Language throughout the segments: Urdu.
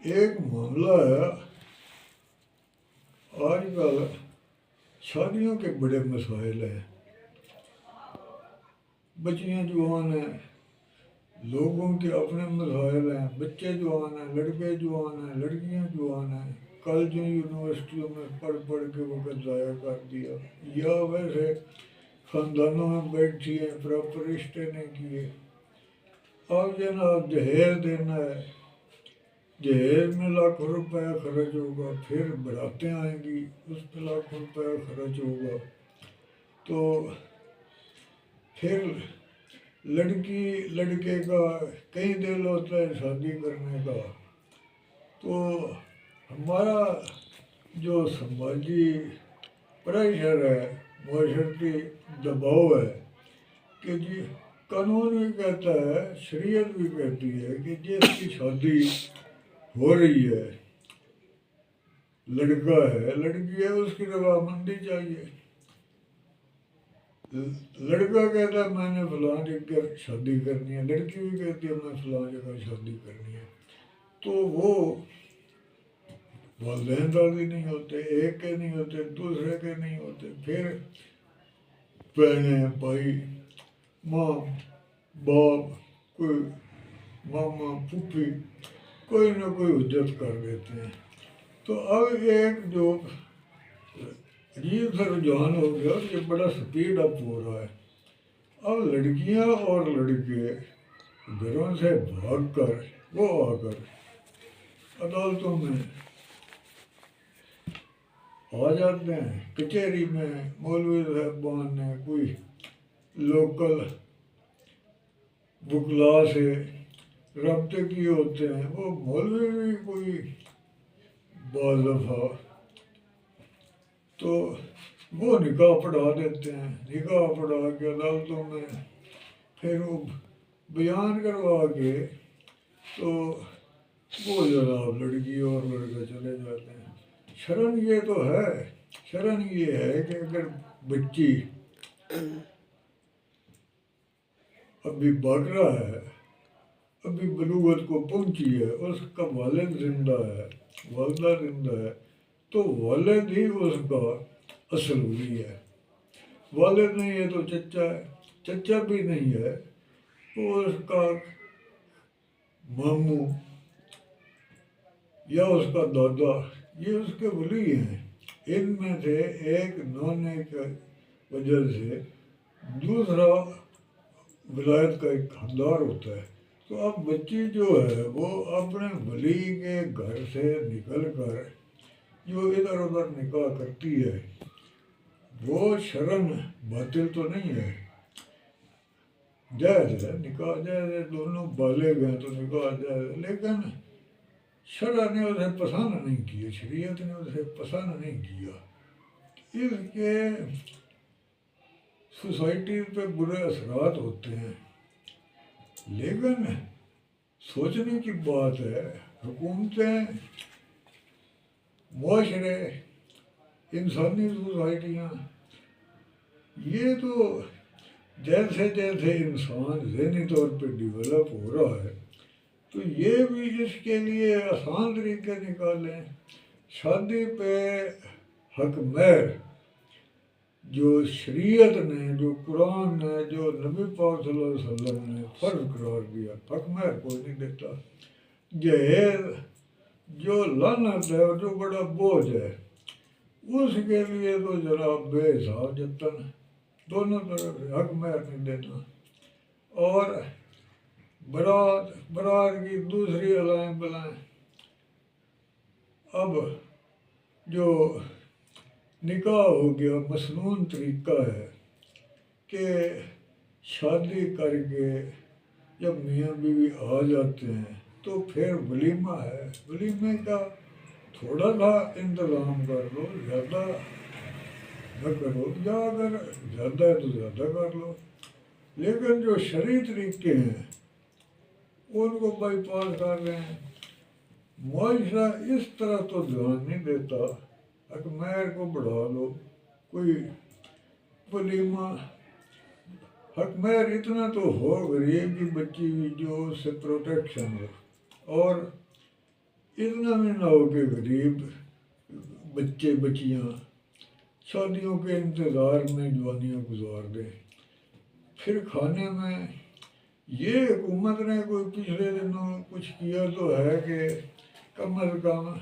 ایک معاملہ ہے آج کل شادیوں کے بڑے مسائل ہیں، بچیاں جوان ہیں، لوگوں کے اپنے مسائل ہیں، بچے جوان ہیں، لڑکے جوان ہیں، لڑکیاں جوان ہیں، کالجوں یونیورسٹیوں میں پڑھ پڑھ کے وقت ضائع کر دیا، یا ویسے خاندانوں میں بیٹھی ہیں، پراپر رشتے نہیں کیے۔ اب جناب جہیز دینا ہے، جہیز میں لاکھ روپے خرچ ہوگا، پھر براتیں آئیں گی اس پہ لاکھ روپے خرچ ہوگا، تو پھر لڑکی لڑکے کا کئی دل ہوتا ہے شادی کرنے کا۔ تو ہمارا جو سماجی پریشر ہے، معاشرتی دباؤ ہے کہ جی قانون بھی کہتا ہے، شریعت بھی کہتی ہے کہ جس کی شادی ہو رہی ہے، لڑکا ہے لڑکی ہے، اس کی رضامندی چاہیے۔ لڑکا کہتا ہے میں نے فلاں جگہ شادی کرنی ہے، لڑکی بھی کہتی ہے میں فلاں جگہ شادی کرنی ہے، تو وہ والدین راضی نہیں ہوتے، ایک کے نہیں ہوتے، دوسرے کے نہیں ہوتے، پھر بہنیں بھائی ماں باپ کوئی ماما پھوپھی کوئی نہ کوئی حجت کر دیتے ہیں۔ تو اب ایک جو عجیب سا رجحان ہو گیا، یہ بڑا سپیڈ اپ ہو رہا ہے۔ اب لڑکیاں اور لڑکے گھروں سے بھاگ کر وہ آ کر عدالتوں میں آ جاتے ہیں، کچہری میں مولوی صاحبان نے کوئی لوکل وکلا سے رابطے کیے ہوتے ہیں، وہ مولوی بھی کوئی بعض دفعہ تو وہ نکاح پڑھا دیتے ہیں، نکاح پڑھا کے عدالتوں میں پھر وہ بیان کروا کے تو وہ جناب لڑکی اور لڑکا چلے جاتے ہیں۔ شرن یہ تو ہے، شرن یہ ہے کہ اگر بچی ابھی بڑھ رہا ہے، ابھی بلوغت کو پہنچی ہے، اس کا والد زندہ ہے، والدہ زندہ ہے، تو والد ہی اس کا اصل ولی ہے۔ والد نہیں ہے تو چچا ہے، چچا بھی نہیں ہے وہ اس کا ماموں یا اس کا دادا، یہ اس کے ولی ہیں۔ ان میں سے ایک نانے کی وجہ سے دوسرا ولایت کا ایک حقدار ہوتا ہے۔ تو اب بچی جو ہے وہ اپنے ولی کے گھر سے نکل کر جو ادھر ادھر نکاح کرتی ہے، وہ شرن باطل تو نہیں ہے، جائز ہے، نکاح جائز ہے، دونوں بالغ ہیں تو نکاح جائز ہے، لیکن شرع نے اسے پسند نہیں کیا، شریعت نے اسے پسند نہیں کیا۔ اس کے سوسائٹی پہ برے اثرات ہوتے ہیں، لیکن سوچنے کی بات ہے، حکومتیں، معاشرے، انسانی سوسائٹیاں، یہ تو جیسے جیسے انسان ذہنی طور پہ ڈیولپ ہو رہا ہے تو یہ بھی اس کے لیے آسان طریقے نکالیں۔ شادی پہ حق مہر جو شریعت نے، جو قرآن نے، جو نبی پاک صلی اللہ علیہ وسلم نے فرض قرار دیا، حق مہر کوئی نہیں دیتا۔ جہیز جو لعنت ہے اور جو بڑا بوجھ ہے، اس کے لیے تو جناب بے حساب جتن دونوں طرف سے حق مہر نہیں دینا، اور برات کی دوسری علائیں بلائیں۔ اب جو نکاح ہو گیا مسنون طریقہ ہے کہ شادی کر کے جب میاں بیوی آ جاتے ہیں تو پھر ولیمہ ہے، ولیمے کا تھوڑا سا انتظام کر لو، زیادہ نہ کرو، یا اگر زیادہ ہے تو زیادہ کر لو، لیکن جو شرعی طریقے ہیں ان کو بائی پاس کر رہے ہیں۔ معاشرہ اس طرح تو دھیان نہیں دیتا، حق مہر کو بڑھا لو، کوئی ولیمہ، حق مہر اتنا تو ہو غریب کی بچی جو اس سے پروٹیکشن ہو، اور اتنا بھی نہ ہو کہ غریب بچے بچیاں شادیوں کے انتظار میں جوانیاں گزار دیں۔ پھر کھانے میں یہ حکومت نے کوئی پچھلے دنوں کچھ کیا تو ہے کہ کم از کم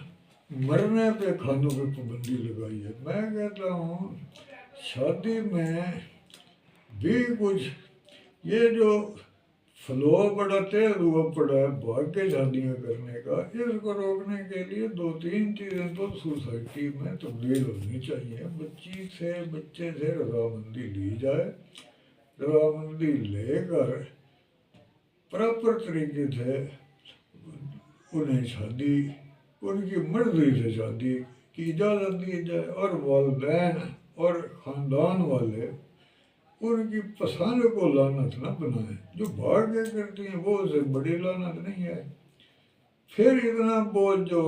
مرنے پہ کھانوں پہ پابندی لگائی ہے۔ میں کہتا ہوں شادی میں بھی کچھ یہ جو فلو بڑا تیز ہوا پڑا ہے بھاگ کے شادیاں کرنے کا، اس کو روکنے کے لیے 2-3 چیزیں تو سوسائٹی میں تبدیل ہونی چاہیے۔ بچے سے رضامندی لی جائے، رضامندی لے کر پراپر طریقے سے انہیں شادی ان کی مرضی سے شادی کی اجازت دی جائے، اور والدین اور خاندان والے ان کی پسند کو لعنت نہ بنائیں۔ جو بھاگ کے کرتی ہیں وہ اسے بڑی لعنت نہیں ہے۔ پھر اتنا بوجھ جو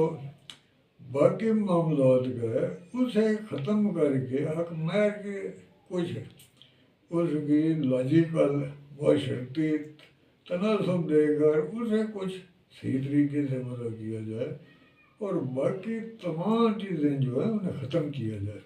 باقی معاملات کا ہے اسے ختم کر کے حق مہر کے کچھ اس کی لاجیکل معاشرتی تناسب دے کر اسے کچھ صحیح طریقے سے وضع کیا جائے، اور باقی تمام چیزیں جو ہیں انہیں ختم کیا جائے۔